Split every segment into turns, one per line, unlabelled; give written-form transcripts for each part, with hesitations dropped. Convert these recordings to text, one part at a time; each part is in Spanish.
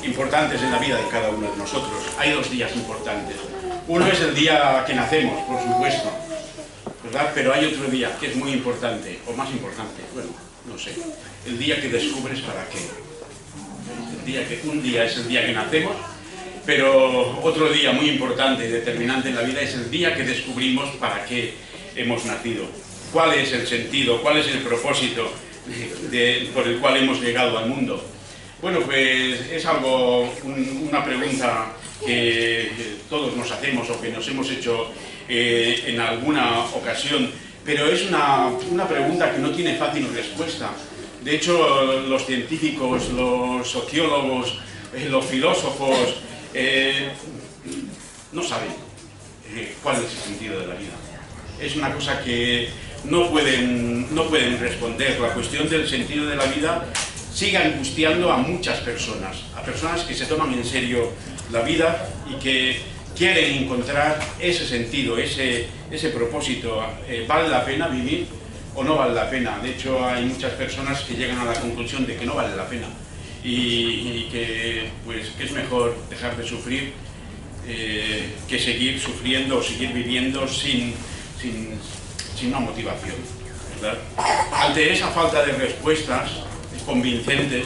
importantes en la vida de cada uno de nosotros. Hay dos días importantes. Uno es el día que nacemos, por supuesto, ¿verdad? Pero hay otro día que es muy importante, o más importante, bueno, no sé, el día que descubres para qué. Un día es el día que nacemos, pero otro día muy importante y determinante en la vida es el día que descubrimos para qué hemos nacido. ¿Cuál es el sentido? ¿Cuál es el propósito por el cual hemos llegado al mundo? Bueno, pues es algo, una pregunta que todos nos hacemos o que nos hemos hecho en alguna ocasión, pero es una pregunta que no tiene fácil respuesta. De hecho, los científicos, los sociólogos, los filósofos no saben cuál es el sentido de la vida. Es una cosa que no pueden responder. La cuestión del sentido de la vida sigue angustiando a muchas personas, a personas que se toman en serio la vida y que quieren encontrar ese sentido, ese propósito. ¿Vale la pena vivir o no vale la pena? De hecho, hay muchas personas que llegan a la conclusión de que no vale la pena y que es mejor dejar de sufrir que seguir sufriendo o seguir viviendo sin una motivación, ¿verdad? Ante esa falta de respuestas convincentes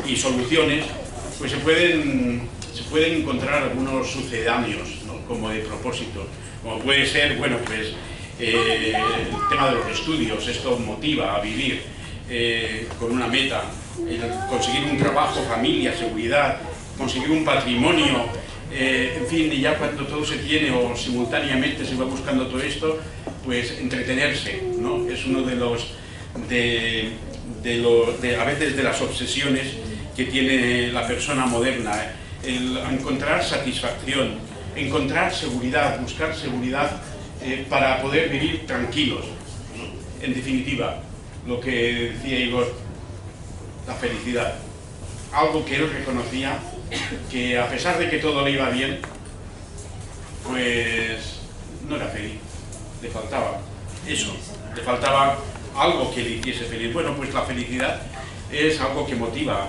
y soluciones, pues se pueden encontrar algunos sucedáneos, ¿no? Como de propósito, como puede ser, bueno, pues el tema de los estudios. Esto motiva a vivir con una meta, conseguir un trabajo, familia, seguridad, conseguir un patrimonio, en fin, y ya cuando todo se tiene o simultáneamente se va buscando todo esto, pues entretenerse, ¿no? Es uno a veces de las obsesiones que tiene la persona moderna, el encontrar satisfacción, encontrar seguridad, buscar seguridad para poder vivir tranquilos, ¿no? En definitiva, lo que decía Igor, la felicidad, algo que él reconocía, que a pesar de que todo le iba bien, pues no era feliz, le faltaba eso, le faltaba algo que le hiciese feliz. Bueno, pues la felicidad es algo que motiva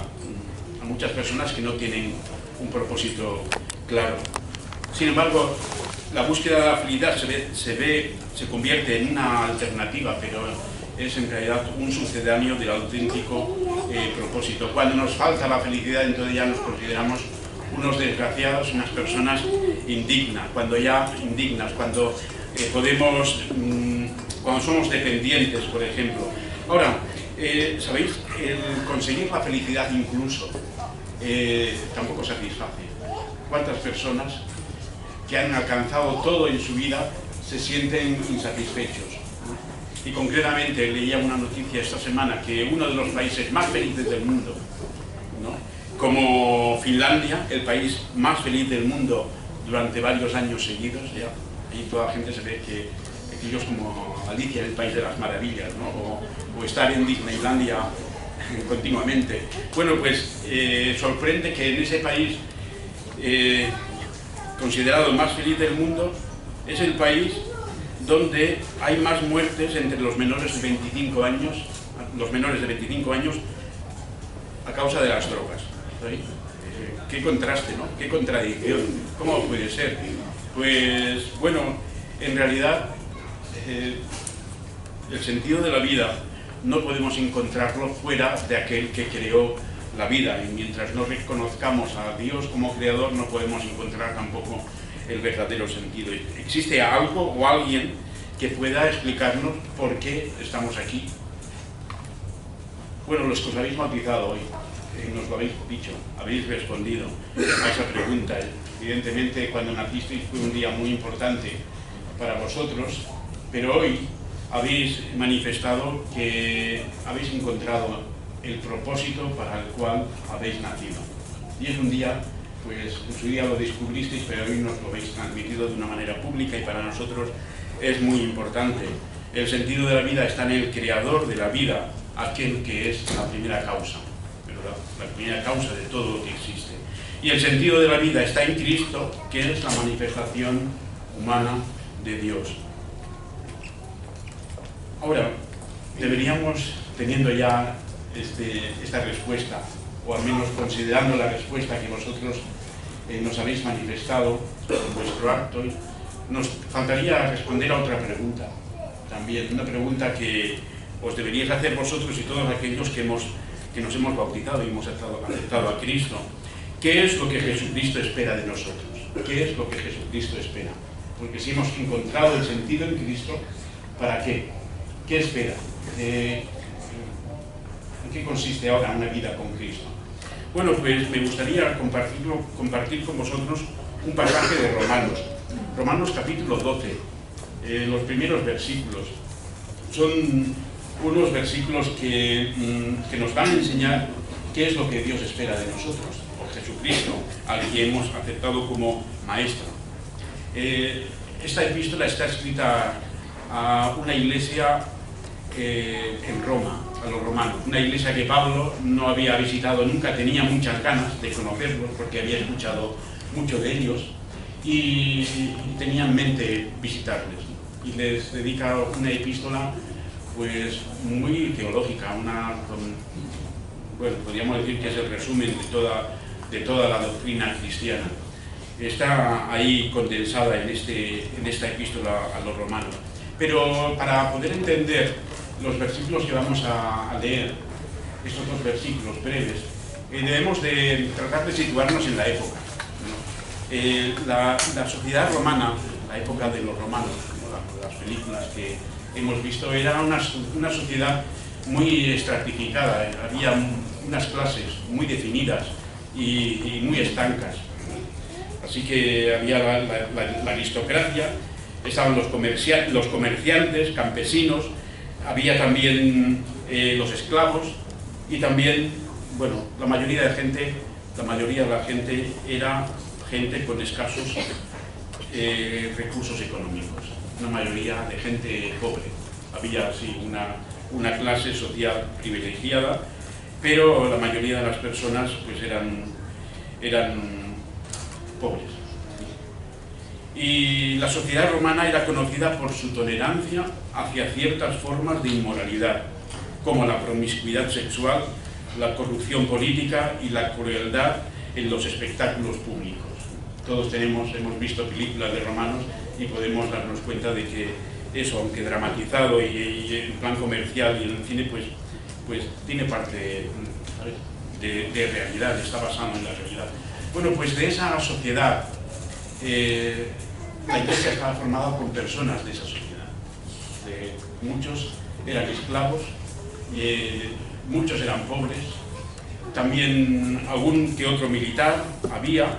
a muchas personas que no tienen un propósito claro. Sin embargo, la búsqueda de la felicidad se convierte en una alternativa, pero es en realidad un sucedáneo del auténtico propósito. Cuando nos falta la felicidad, entonces ya nos consideramos unos desgraciados, unas personas indignas, cuando cuando somos dependientes, por ejemplo. Ahora, ¿sabéis? El conseguir la felicidad incluso tampoco satisface. ¿Cuántas personas que han alcanzado todo en su vida se sienten insatisfechos? Y concretamente leía una noticia esta semana que uno de los países más felices del mundo, ¿no? Como Finlandia, el país más feliz del mundo durante varios años seguidos, ya, y toda la gente se ve que aquellos como Alicia en el País de las Maravillas, ¿no? o estar en Disneylandia continuamente. Bueno, pues sorprende que en ese país considerado el más feliz del mundo es el país donde hay más muertes entre los menores de 25 años, a causa de las drogas. ¿Sí? Qué contraste, ¿no? Qué contradicción. ¿Cómo puede ser? Pues bueno, en realidad el sentido de la vida no podemos encontrarlo fuera de aquel que creó la vida, y mientras no reconozcamos a Dios como creador no podemos encontrar tampoco el verdadero sentido. ¿Existe algo o alguien que pueda explicarnos por qué estamos aquí? Bueno, los que os habéis bautizado hoy, nos lo habéis dicho, habéis respondido a esa pregunta. Evidentemente, cuando nacisteis fue un día muy importante para vosotros, pero hoy habéis manifestado que habéis encontrado el propósito para el cual habéis nacido. Y es un día, pues en su día lo descubristeis, pero hoy nos lo habéis transmitido de una manera pública y para nosotros es muy importante. El sentido de la vida está en el creador de la vida, aquel que es la primera causa, ¿verdad? La primera causa de todo lo que existe. Y el sentido de la vida está en Cristo, que es la manifestación humana de Dios. Ahora, deberíamos, teniendo ya esta respuesta o al menos considerando la respuesta que vosotros nos habéis manifestado en vuestro acto, nos faltaría responder a otra pregunta también, una pregunta que os deberíais hacer vosotros y todos aquellos que nos hemos bautizado y hemos aceptado a Cristo. ¿Qué es lo que Jesucristo espera de nosotros? ¿Qué es lo que Jesucristo espera? Porque si hemos encontrado el sentido en Cristo, ¿para qué? ¿Qué espera? ¿En qué consiste ahora una vida con Cristo? Bueno, pues me gustaría compartir con vosotros un pasaje de Romanos. Romanos capítulo 12, los primeros versículos. Son unos versículos que nos van a enseñar qué es lo que Dios espera de nosotros, por Jesucristo, al que hemos aceptado como Maestro. Esta epístola está escrita a una iglesia en Roma, a los romanos, una iglesia que Pablo no había visitado nunca, tenía muchas ganas de conocerlos porque había escuchado mucho de ellos y tenía en mente visitarles, y les dedica una epístola pues muy teológica, bueno, podríamos decir que es el resumen de toda la doctrina cristiana. Está ahí condensada en esta epístola a los romanos. Pero para poder entender los versículos que vamos a leer, estos dos versículos breves, debemos de tratar de situarnos en la época, ¿no? La sociedad romana, la época de los romanos, como las películas que hemos visto, era una sociedad muy estratificada, había unas clases muy definidas y muy estancas. Así que había la aristocracia, estaban los comerciantes, campesinos, había también los esclavos y también, bueno, la mayoría de la gente era gente con escasos recursos económicos, una mayoría de gente pobre. Había así una clase social privilegiada, pero la mayoría de las personas pues eran pobres. Y la sociedad romana era conocida por su tolerancia hacia ciertas formas de inmoralidad, como la promiscuidad sexual, la corrupción política y la crueldad en los espectáculos públicos. Todos hemos visto películas de romanos y podemos darnos cuenta de que eso, aunque dramatizado y en plan comercial y en el cine, pues tiene parte, ¿sabes?, de realidad, está basado en la realidad. Bueno, pues de esa sociedad, la iglesia estaba formada por personas de esa sociedad. Muchos eran esclavos, muchos eran pobres, también algún que otro militar había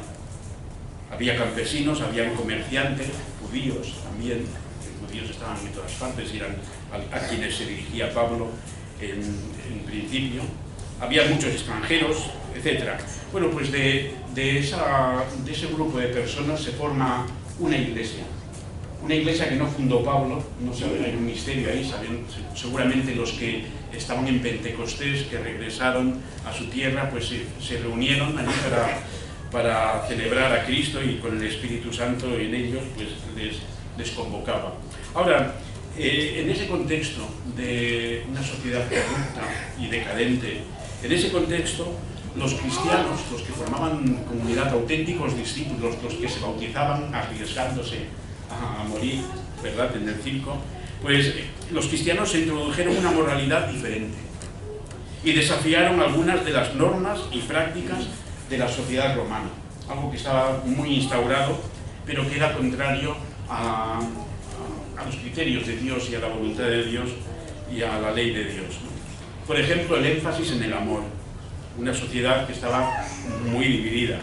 campesinos, habían comerciantes, judíos también. Los judíos estaban en todas partes, eran a quienes se dirigía Pablo en principio. Había muchos extranjeros, etc. Bueno, pues de ese grupo de personas se forma una iglesia que no fundó Pablo, no sé, hay un misterio ahí, saben, seguramente los que estaban en Pentecostés, que regresaron a su tierra, pues se reunieron allí para celebrar a Cristo, y con el Espíritu Santo en ellos pues les convocaba. Ahora, en ese contexto de una sociedad corrupta y decadente, en ese contexto, los cristianos, los que formaban comunidad, auténticos discípulos, los que se bautizaban arriesgándose a morir, ¿verdad?, en el circo, pues los cristianos se introdujeron una moralidad diferente y desafiaron algunas de las normas y prácticas de la sociedad romana, algo que estaba muy instaurado, pero que era contrario a los criterios de Dios y a la voluntad de Dios y a la ley de Dios, ¿no? Por ejemplo, el énfasis en el amor, una sociedad que estaba muy dividida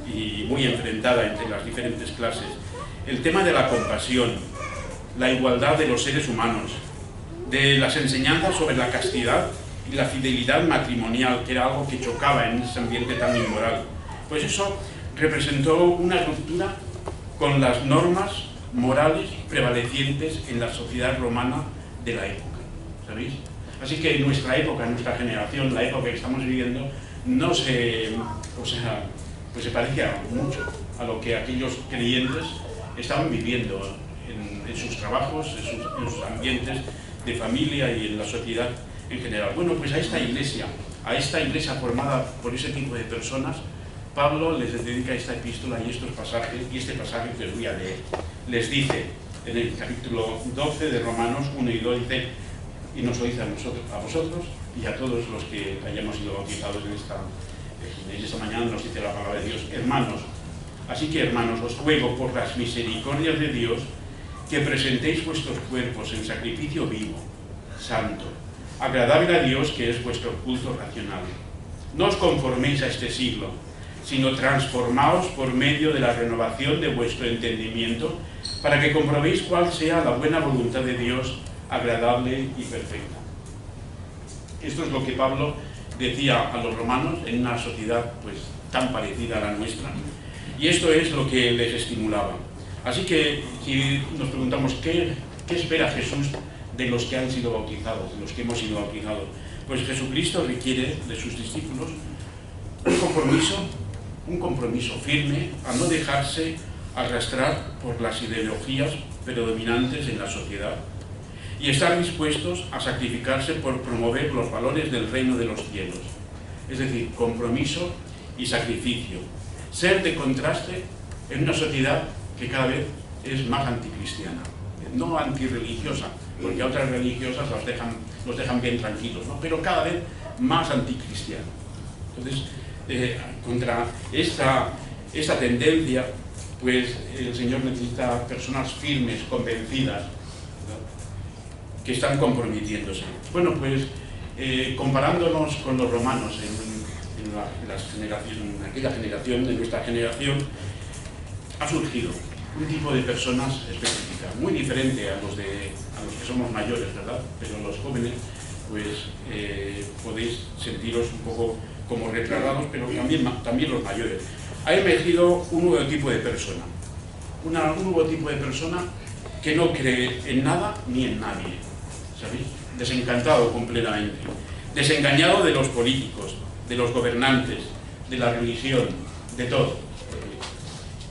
y muy enfrentada entre las diferentes clases. El tema de la compasión, la igualdad de los seres humanos, de las enseñanzas sobre la castidad y la fidelidad matrimonial, que era algo que chocaba en ese ambiente tan inmoral. Pues eso representó una ruptura con las normas morales prevalecientes en la sociedad romana de la época, ¿sabéis? Así que en nuestra época, en nuestra generación, la época que estamos viviendo, pues se parece mucho a lo que aquellos creyentes estaban viviendo en sus trabajos, en sus ambientes de familia y en la sociedad en general. Bueno, pues a esta iglesia, a esta iglesia formada por ese tipo de personas, Pablo les dedica esta epístola y estos pasajes, y este pasaje que os voy a leer. Les dice, en el capítulo 12 de Romanos 1 y 2, dice, y nos lo dice a vosotros y a todos los que hayamos sido bautizados en esta mañana, nos dice la palabra de Dios, hermanos. Así que, hermanos, os ruego por las misericordias de Dios que presentéis vuestros cuerpos en sacrificio vivo, santo, agradable a Dios, que es vuestro culto racional. No os conforméis a este siglo, sino transformaos por medio de la renovación de vuestro entendimiento, para que comprobéis cuál sea la buena voluntad de Dios, agradable y perfecta. Esto es lo que Pablo decía a los romanos en una sociedad pues tan parecida a la nuestra, y esto es lo que les estimulaba. Así que si nos preguntamos qué espera Jesús de los que han sido bautizados, de los que hemos sido bautizados, pues Jesucristo requiere de sus discípulos un compromiso firme a no dejarse arrastrar por las ideologías predominantes en la sociedad y estar dispuestos a sacrificarse por promover los valores del reino de los cielos. Es decir, compromiso y sacrificio. Ser de contraste en una sociedad que cada vez es más anticristiana, no antirreligiosa, porque a otras religiosas los dejan bien tranquilos, ¿no? Pero cada vez más anticristiana. Entonces, contra esta tendencia, pues el Señor necesita personas firmes, convencidas, ¿no?, que están comprometiéndose. Bueno, pues comparándonos con los romanos en aquella generación, de nuestra generación, ha surgido un tipo de personas específica, muy diferente a los que somos mayores, ¿verdad? Pero los jóvenes, pues podéis sentiros un poco como retratados, pero también los mayores. Ha emergido un nuevo tipo de persona, un nuevo tipo de persona que no cree en nada ni en nadie, ¿sabéis? Desencantado completamente, desengañado de los políticos, de los gobernantes, de la religión, de todo.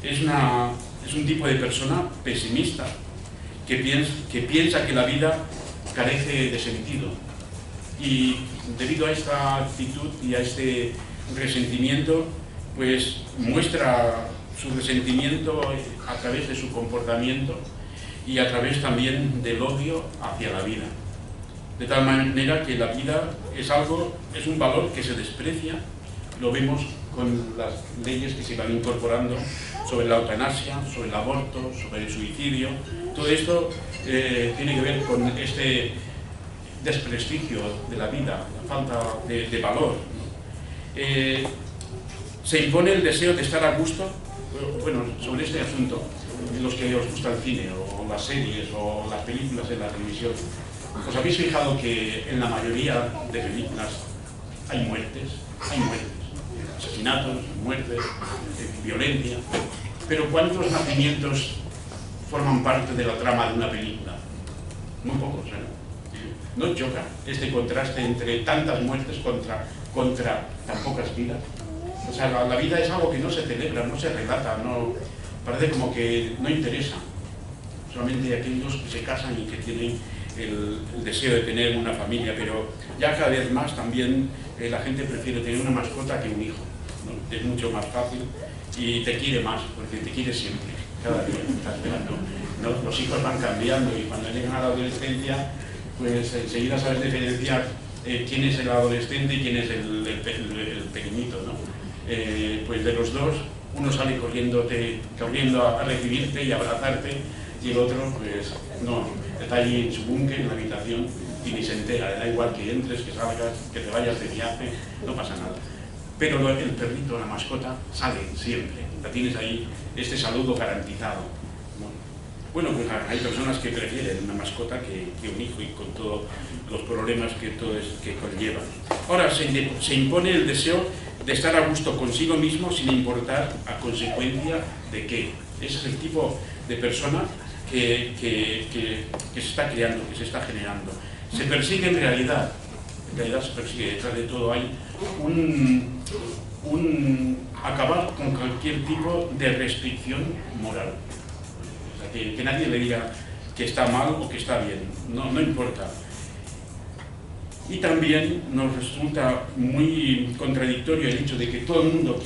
Es un tipo de persona pesimista, que piensa que la vida carece de sentido. Y debido a esta actitud y a este resentimiento, pues muestra su resentimiento a través de su comportamiento y a través también del odio hacia la vida. De tal manera que la vida es un valor que se desprecia. Lo vemos con las leyes que se van incorporando sobre la eutanasia, sobre el aborto, sobre el suicidio. Todo esto tiene que ver con este desprestigio de la vida, la falta de valor, ¿no? Se impone el deseo de estar a gusto. Bueno, sobre este asunto, en los que os gusta el cine, o las series, o las películas en la televisión, ¿os habéis fijado que en la mayoría de películas hay muertes, asesinatos, muertes, violencia? Pero ¿cuántos nacimientos forman parte de la trama de una película? Muy pocos, ¿no? ¿No choca este contraste entre tantas muertes contra tan pocas vidas? O sea, la vida es algo que no se celebra, no se relata, parece como que no interesa. Solamente aquellos que se casan y que tienen el deseo de tener una familia, pero ya cada vez más también la gente prefiere tener una mascota que un hijo, ¿no? Es mucho más fácil y te quiere más, porque te quiere siempre, cada día estás esperando, ¿no? Los hijos van cambiando y cuando llegan a la adolescencia, pues enseguida sabes diferenciar quién es el adolescente y quién es el pequeñito, ¿no? Pues de los dos, uno sale corriendo a recibirte y a abrazarte, y el otro, pues no, está allí en su búnker, en la habitación, y ni se entera, le da igual que entres, que salgas, que te vayas de viaje, no pasa nada. Pero el perrito, la mascota, sale siempre, la tienes ahí, este saludo garantizado, ¿no? Bueno, pues hay personas que prefieren una mascota que un hijo, y con todos los problemas que conlleva. Ahora, se impone el deseo de estar a gusto consigo mismo sin importar a consecuencia de qué. Ese es el tipo de persona que se está creando, que se está generando. Se persigue en realidad se persigue, detrás de todo hay acabar con cualquier tipo de restricción moral. O sea, que nadie le diga que está mal o que está bien, no importa. Y también nos resulta muy contradictorio el hecho de que todo el mundo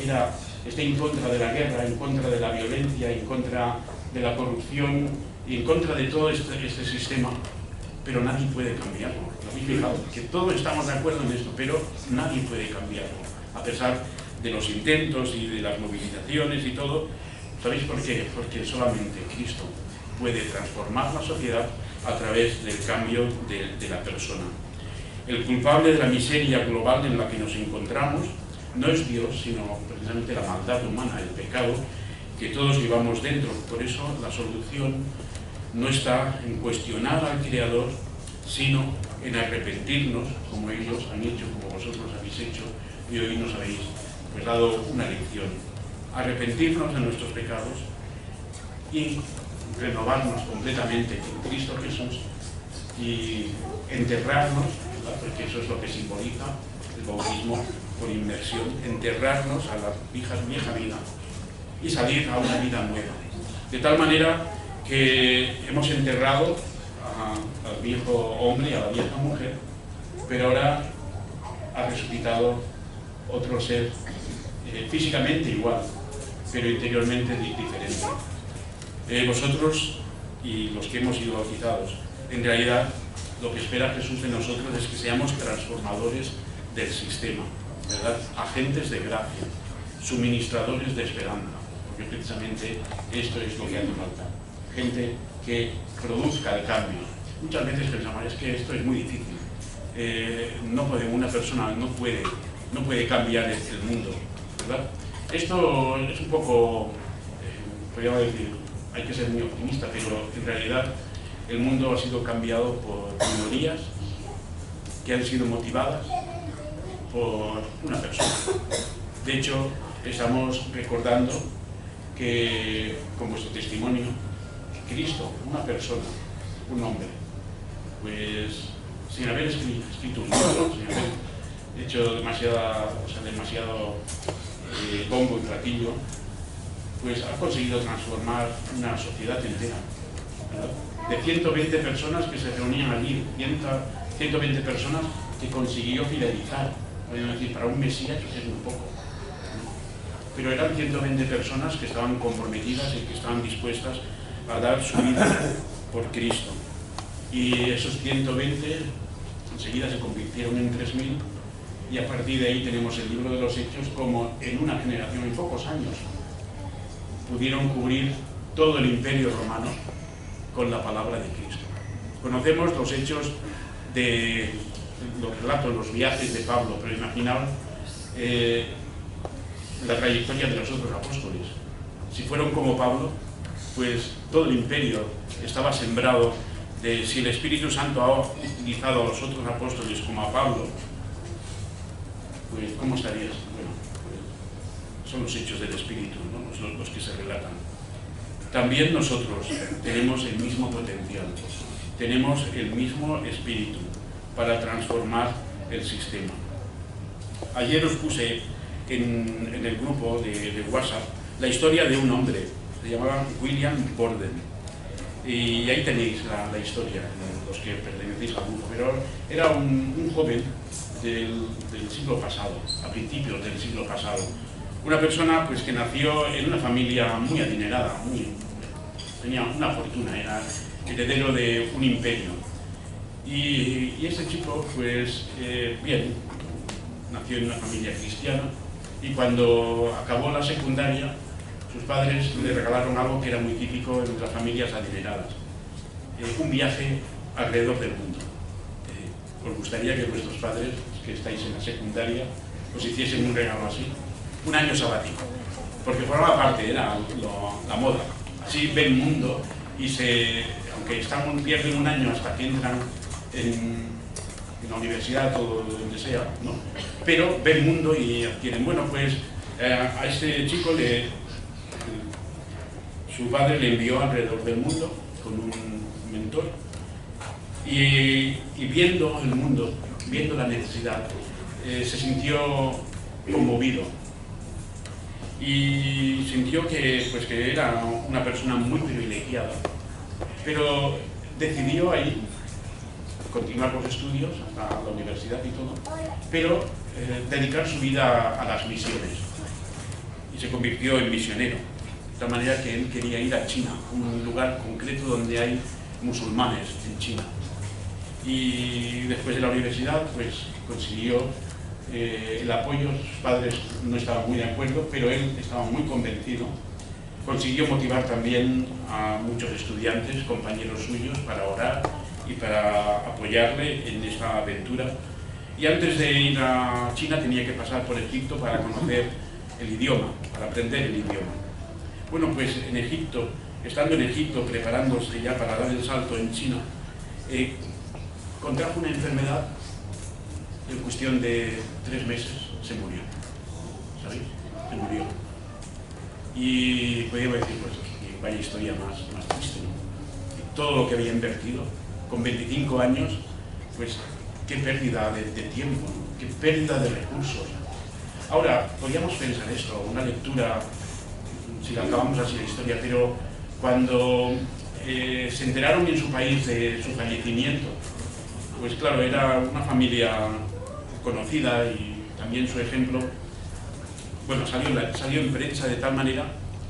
esté en contra de la guerra, en contra de la violencia, en contra de la corrupción, y en contra de todo este sistema, pero nadie puede cambiarlo. ¿Lo habéis fijado? Que todos estamos de acuerdo en esto, pero nadie puede cambiarlo, a pesar de los intentos y de las movilizaciones y todo. ¿Sabéis por qué? Porque solamente Cristo puede transformar la sociedad a través del cambio de la persona. El culpable de la miseria global en la que nos encontramos no es Dios, sino precisamente la maldad humana, el pecado que todos llevamos dentro. Por eso la solución no está en cuestionar al Creador, sino en arrepentirnos, como ellos han hecho, como vosotros habéis hecho, y hoy nos habéis dado una lección. Arrepentirnos de nuestros pecados y renovarnos completamente en Cristo Jesús y enterrarnos, ¿verdad? Porque eso es lo que simboliza el bautismo por inmersión, enterrarnos a la vieja vida y salir a una vida nueva. De tal manera que hemos enterrado al viejo hombre y a la vieja mujer, pero ahora ha resucitado otro ser físicamente igual, pero interiormente diferente. Vosotros y los que hemos sido bautizados, en realidad lo que espera Jesús de nosotros es que seamos transformadores del sistema, ¿verdad? Agentes de gracia, suministradores de esperanza, porque precisamente esto es lo que hace falta. Gente que produzca el cambio. Muchas veces pensamos, es que esto es muy difícil. Una persona no puede cambiar el mundo, ¿verdad? Esto es un poco, podríamos decir, hay que ser muy optimista, pero en realidad el mundo ha sido cambiado por minorías que han sido motivadas por una persona. De hecho, estamos recordando que, con vuestro testimonio, Cristo, una persona, un hombre, pues sin haber escrito un libro, sin haber hecho demasiado bombo y platillo, pues ha conseguido transformar una sociedad entera, ¿verdad? De 120 personas que se reunían allí, 120 personas que consiguió fidelizar. Podemos decir, para un Mesías es muy poco, ¿no? Pero eran 120 personas que estaban comprometidas y que estaban dispuestas a dar su vida por Cristo. Y esos 120 enseguida se convirtieron en 3000, y a partir de ahí tenemos el libro de los Hechos, como en una generación, en pocos años, pudieron cubrir todo el imperio romano con la palabra de Cristo. Conocemos los hechos de los relatos, los viajes de Pablo, pero imaginaos la trayectoria de los otros apóstoles. Si fueron como Pablo, pues todo el imperio estaba sembrado de, si el Espíritu Santo ha utilizado a los otros apóstoles como a Pablo, pues ¿cómo estarías? Bueno, pues son los hechos del Espíritu, ¿no? Los que se relatan. También nosotros tenemos el mismo potencial, tenemos el mismo espíritu para transformar el sistema. Ayer os puse en el grupo de WhatsApp la historia de un hombre, se llamaba William Borden, y ahí tenéis la historia, los que pertenecéis al grupo, pero era un joven del siglo pasado, a principios del siglo pasado. Una persona pues, que nació en una familia muy adinerada, tenía una fortuna, era heredero de un imperio. Y este chico, pues, bien, nació en una familia cristiana, y cuando acabó la secundaria, sus padres le regalaron algo que era muy típico en las familias adineradas, un viaje alrededor del mundo. ¿Os gustaría que vuestros padres, que estáis en la secundaria, os hiciesen un regalo así? Un año sabático, porque formaba parte, era la moda. Así ven mundo y aunque pierden un año hasta que entran en la universidad o donde sea, ¿no? Pero ven mundo y adquieren. Bueno, pues a este chico su padre le envió alrededor del mundo con un mentor, y viendo el mundo, viendo la necesidad, se sintió conmovido y sintió que era una persona muy privilegiada, pero decidió ahí continuar los estudios hasta la universidad y todo, pero dedicar su vida a las misiones. Y se convirtió en misionero, de tal manera que él quería ir a China, un lugar concreto donde hay musulmanes en China. Y después de la universidad, pues consiguió el apoyo. Sus padres no estaban muy de acuerdo, pero él estaba muy convencido. Consiguió motivar también a muchos estudiantes, compañeros suyos, para orar y para apoyarle en esta aventura. Y antes de ir a China tenía que pasar por Egipto para conocer el idioma, para aprender el idioma. Bueno, pues en Egipto, estando en Egipto, preparándose ya para dar el salto en China, contrajo una enfermedad. En cuestión de 3 meses se murió, ¿sabéis? Se murió. Y podríamos decir, pues, vaya historia más triste, ¿no? Y todo lo que había invertido, con 25 años, pues, qué pérdida de tiempo, ¿no? Qué pérdida de recursos. Ahora, podríamos pensar esto, una lectura, si la acabamos así la historia, pero cuando se enteraron en su país de su fallecimiento, pues claro, era una familia conocida y también su ejemplo, bueno, salió en prensa de tal manera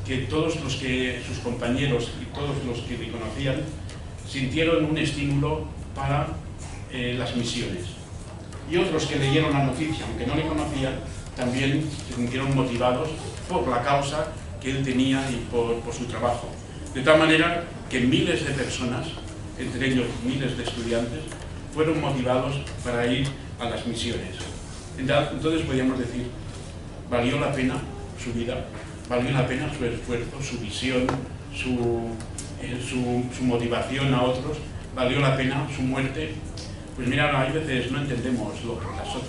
que todos sus compañeros y todos los que le conocían sintieron un estímulo para las misiones. Y otros que leyeron la noticia, aunque no le conocían, también se sintieron motivados por la causa que él tenía y por su trabajo. De tal manera que miles de personas, entre ellos miles de estudiantes, fueron motivados para ir a las misiones. Entonces podríamos decir, valió la pena su vida, valió la pena su esfuerzo, su visión, su motivación a otros, valió la pena su muerte. Pues mira, hay veces no entendemos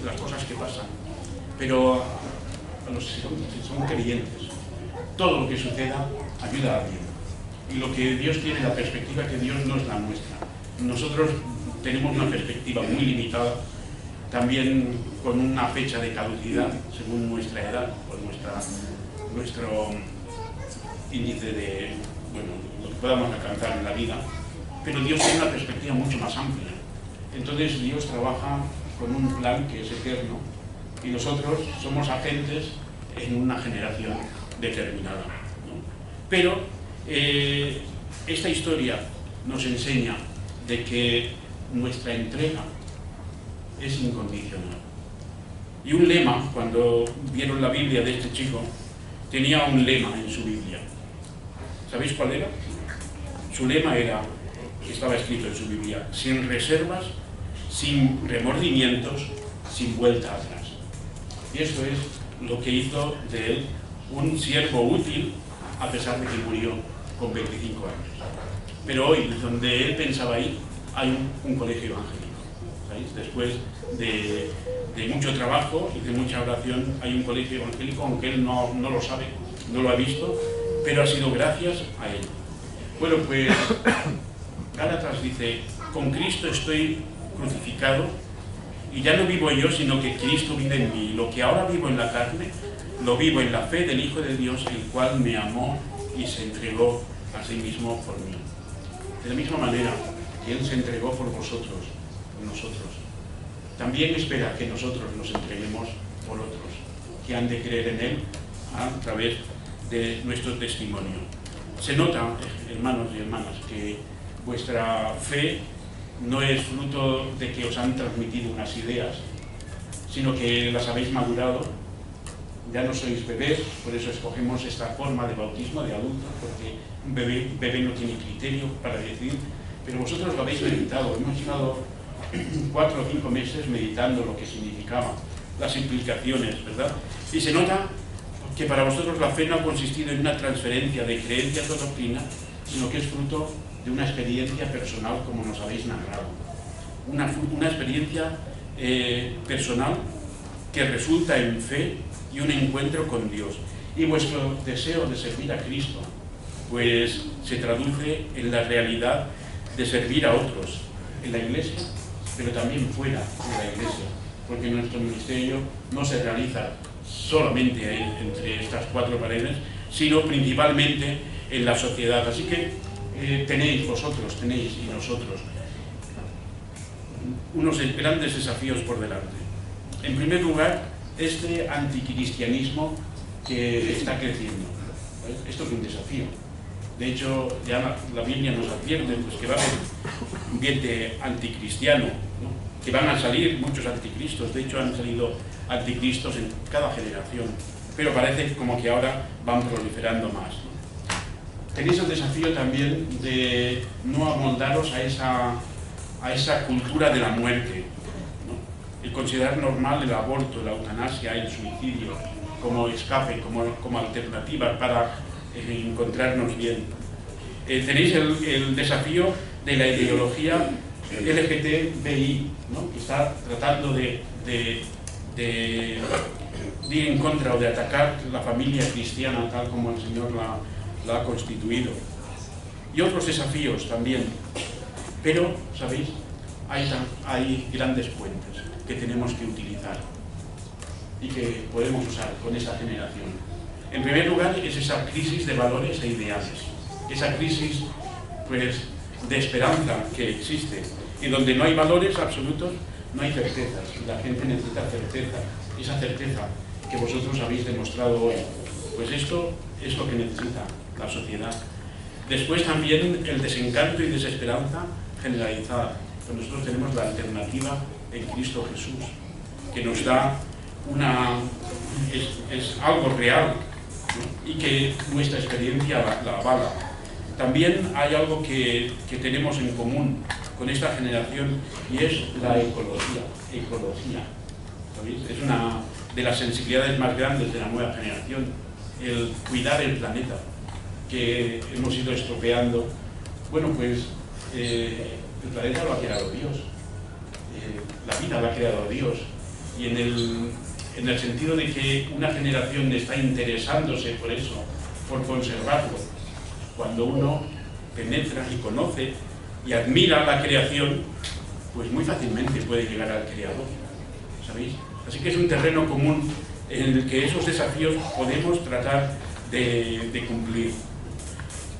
las cosas que pasan, pero a los que son creyentes, todo lo que suceda ayuda a alguien. Y lo que Dios tiene, la perspectiva que Dios no es la nuestra. Nosotros tenemos una perspectiva muy limitada, también con una fecha de caducidad según nuestra edad, por nuestro índice de, bueno, lo que podamos alcanzar en la vida, pero Dios tiene una perspectiva mucho más amplia. Entonces Dios trabaja con un plan que es eterno y nosotros somos agentes en una generación determinada, ¿no? Pero esta historia nos enseña de que nuestra entrega es incondicional. Y un lema, cuando vieron la Biblia de este chico, tenía un lema en su Biblia. ¿Sabéis cuál era? Su lema era, estaba escrito en su Biblia, sin reservas, sin remordimientos, sin vuelta atrás. Y eso es lo que hizo de él un siervo útil, a pesar de que murió con 25 años. Pero hoy, donde él pensaba ir, hay un colegio evangélico, ¿sabéis? Después de mucho trabajo y de mucha oración, hay un colegio evangélico, aunque él no lo sabe, no lo ha visto, pero ha sido gracias a él. Bueno, pues Gálatas dice, con Cristo estoy crucificado y ya no vivo yo, sino que Cristo vive en mí. Lo que ahora vivo en la carne, lo vivo en la fe del Hijo de Dios, el cual me amó y se entregó a sí mismo por mí. De la misma manera que Él se entregó por vosotros, por nosotros, también espera que nosotros nos entreguemos por otros, que han de creer en Él a través de nuestro testimonio. Se nota, hermanos y hermanas, que vuestra fe no es fruto de que os han transmitido unas ideas, sino que las habéis madurado. Ya no sois bebés, por eso escogemos esta forma de bautismo de adultos, porque un bebé no tiene criterio para decidir, pero vosotros lo habéis meditado. Hemos estado 4 o 5 meses meditando lo que significaba, las implicaciones, ¿verdad? Y se nota que para vosotros la fe no ha consistido en una transferencia de creencias o doctrinas, sino que es fruto de una experiencia personal, como nos habéis narrado. Una experiencia personal que resulta en fe y un encuentro con Dios. Y vuestro deseo de servir a Cristo, pues se traduce en la realidad de servir a otros, en la Iglesia, pero también fuera de la Iglesia, porque nuestro ministerio no se realiza solamente entre estas 4 paredes, sino principalmente en la sociedad. Así que tenéis y nosotros unos grandes desafíos por delante. En primer lugar, este anticristianismo que está creciendo. Esto es un desafío. De hecho, ya la Biblia nos advierte pues, que va a haber un ambiente anticristiano, ¿no? Que van a salir muchos anticristos. De hecho, han salido anticristos en cada generación, pero parece como que ahora van proliferando más, ¿no? Tenéis el desafío también de no amoldaros a esa cultura de la muerte, ¿no? El considerar normal el aborto, la eutanasia, el suicidio como escape, como alternativa para encontrarnos bien. Tenéis el desafío de la ideología LGTBI, ¿no? Que está tratando de ir en contra o de atacar la familia cristiana tal como el Señor la ha constituido. Y otros desafíos también. Pero, ¿sabéis? Hay grandes puentes que tenemos que utilizar y que podemos usar con esta generación. En primer lugar, es esa crisis de valores e ideales, esa crisis pues, de esperanza que existe, y donde no hay valores absolutos, no hay certezas. La gente necesita certeza, esa certeza que vosotros habéis demostrado hoy. Pues esto es lo que necesita la sociedad. Después también el desencanto y desesperanza generalizada. Pues nosotros tenemos la alternativa en Cristo Jesús, que nos da es algo real, ¿no? Y que nuestra experiencia la avala. También hay algo que tenemos en común con esta generación y es la ecología. ¿Sabéis? Es una de las sensibilidades más grandes de la nueva generación, el cuidar el planeta que hemos ido estropeando. Bueno, pues el planeta lo ha creado Dios, la vida la ha creado Dios, y en el sentido de que una generación está interesándose por eso, por conservarlo. Cuando uno penetra y conoce y admira la creación, pues muy fácilmente puede llegar al Creador, ¿sabéis? Así que es un terreno común en el que esos desafíos podemos tratar de cumplir.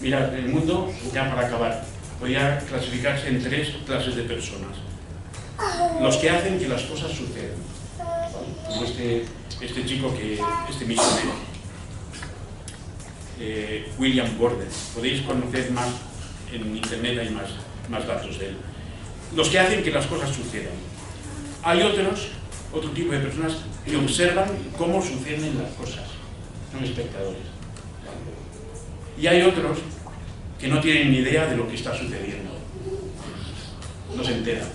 Mirad, el mundo, ya para acabar, podría clasificarse en 3 clases de personas. Los que hacen que las cosas sucedan, como este chico, este misionero, William Gordon. Podéis conocer más en internet, hay más datos de él. Los que hacen que las cosas sucedan. Hay otro tipo de personas que observan cómo suceden las cosas, son espectadores. Y hay otros que no tienen ni idea de lo que está sucediendo, no se enteran,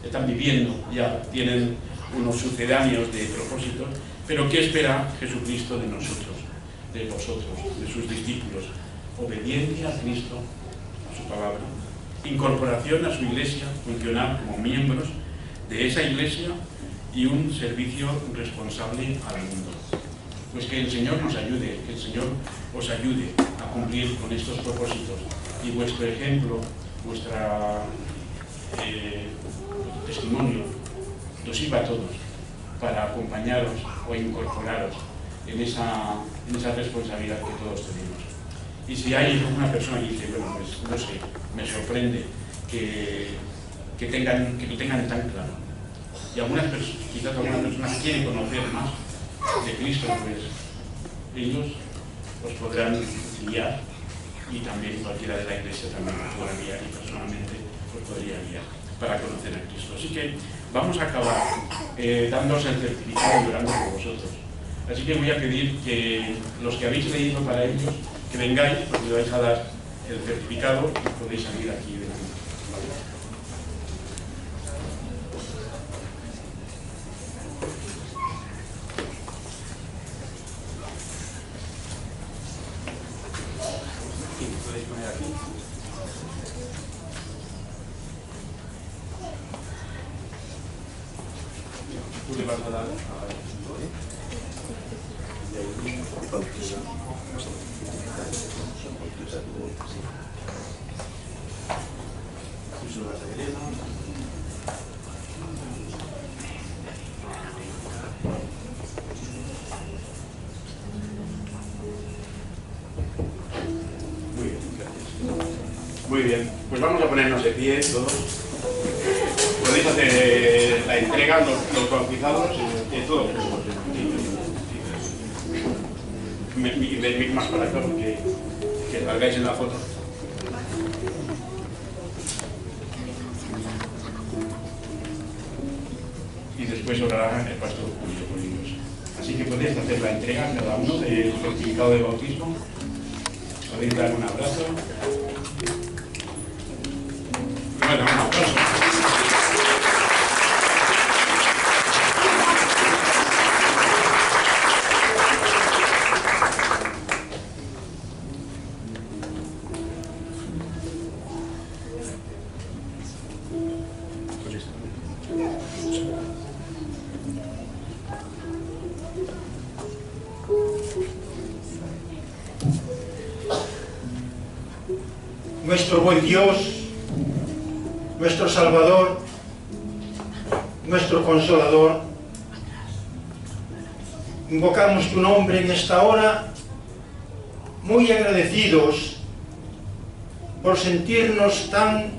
están viviendo, ya tienen unos sucedáneos de propósitos, pero ¿qué espera Jesucristo de nosotros, de vosotros, de sus discípulos? Obediencia a Cristo, a su palabra, incorporación a su iglesia, funcionar como miembros de esa iglesia y un servicio responsable al mundo. Pues que el Señor nos ayude, que el Señor os ayude a cumplir con estos propósitos, y vuestro ejemplo, vuestro testimonio nos sirva a todos para acompañaros o incorporaros en esa responsabilidad que todos tenemos. Y si hay alguna persona que dice, bueno, pues no sé, me sorprende que lo tengan tan claro, y quizás alguna persona quiere conocer más de Cristo, pues ellos os podrán guiar, y también cualquiera de la iglesia también os podrá guiar, y personalmente os podría guiar para conocer a Cristo. Así que vamos a acabar dándoos el certificado y orando por vosotros. Así que voy a pedir que los que habéis leído para ellos, que vengáis, porque vais a dar el certificado y podéis salir aquí delante. ¿Vale? Podéis poner aquí. Tú le vas a dar Muy bien, pues vamos a ponernos de pie todos. podéis hacer la entrega, los bautizados, de todo. Venid más para acá porque que salgáis en la foto. Y después orará el pastor Julio por ellos. Así que podéis hacer la entrega cada uno del certificado de bautismo. Podéis dar un abrazo. Bueno, un aplauso.
Nuestro buen Dios, nuestro Salvador, nuestro Consolador, invocamos tu nombre en esta hora, muy agradecidos por sentirnos tan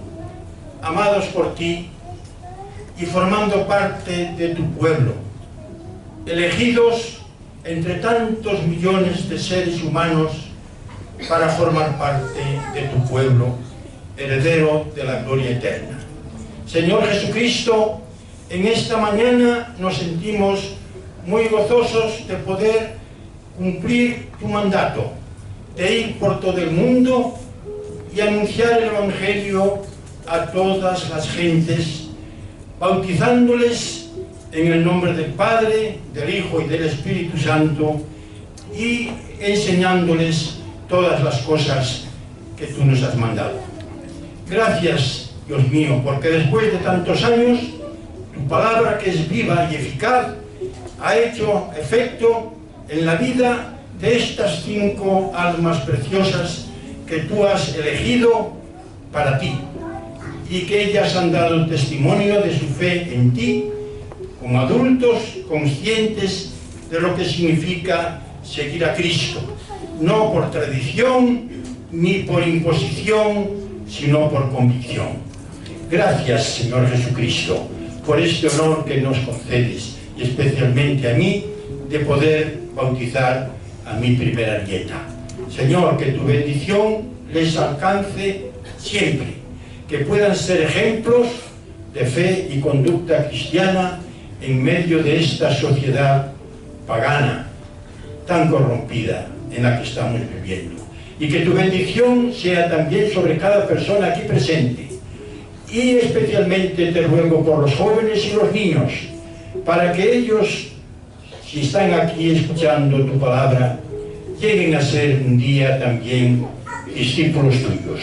amados por ti y formando parte de tu pueblo, elegidos entre tantos millones de seres humanos para formar parte de tu pueblo, heredero de la gloria eterna. Señor Jesucristo, en esta mañana nos sentimos muy gozosos de poder cumplir tu mandato, de ir por todo el mundo y anunciar el Evangelio a todas las gentes, bautizándoles en el nombre del Padre, del Hijo y del Espíritu Santo, y enseñándoles todas las cosas que tú nos has mandado. Gracias, Dios mío, porque después de tantos años, tu palabra, que es viva y eficaz, ha hecho efecto en la vida de estas 5 almas preciosas que tú has elegido para ti, y que ellas han dado testimonio de su fe en ti, como adultos conscientes de lo que significa seguir a Cristo, no por tradición ni por imposición, sino por convicción. Gracias, Señor Jesucristo, por este honor que nos concedes, y especialmente a mí, de poder bautizar a mi primera nieta. Señor, que tu bendición les alcance siempre, que puedan ser ejemplos de fe y conducta cristiana en medio de esta sociedad pagana, tan corrompida en la que estamos viviendo. Y que tu bendición sea también sobre cada persona aquí presente. Y especialmente te ruego por los jóvenes y los niños, para que ellos, si están aquí escuchando tu palabra, lleguen a ser un día también discípulos tuyos.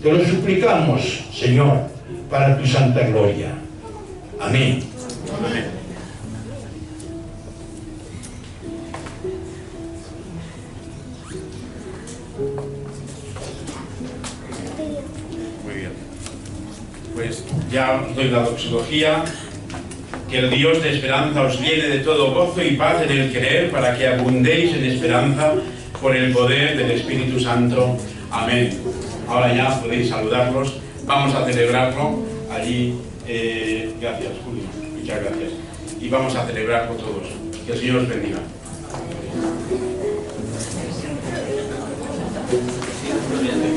Te lo suplicamos, Señor, para tu santa gloria. Amén. Amén.
Muy bien. Pues ya os doy la doxología. Que el Dios de esperanza os llene de todo gozo y paz en el querer, para que abundéis en esperanza por el poder del Espíritu Santo. Amén. Ahora ya podéis saludarlos. Vamos a celebrarlo allí. Gracias, Julio. Muchas gracias. Y vamos a celebrarlo todos. Que el Señor os bendiga. Muy bien.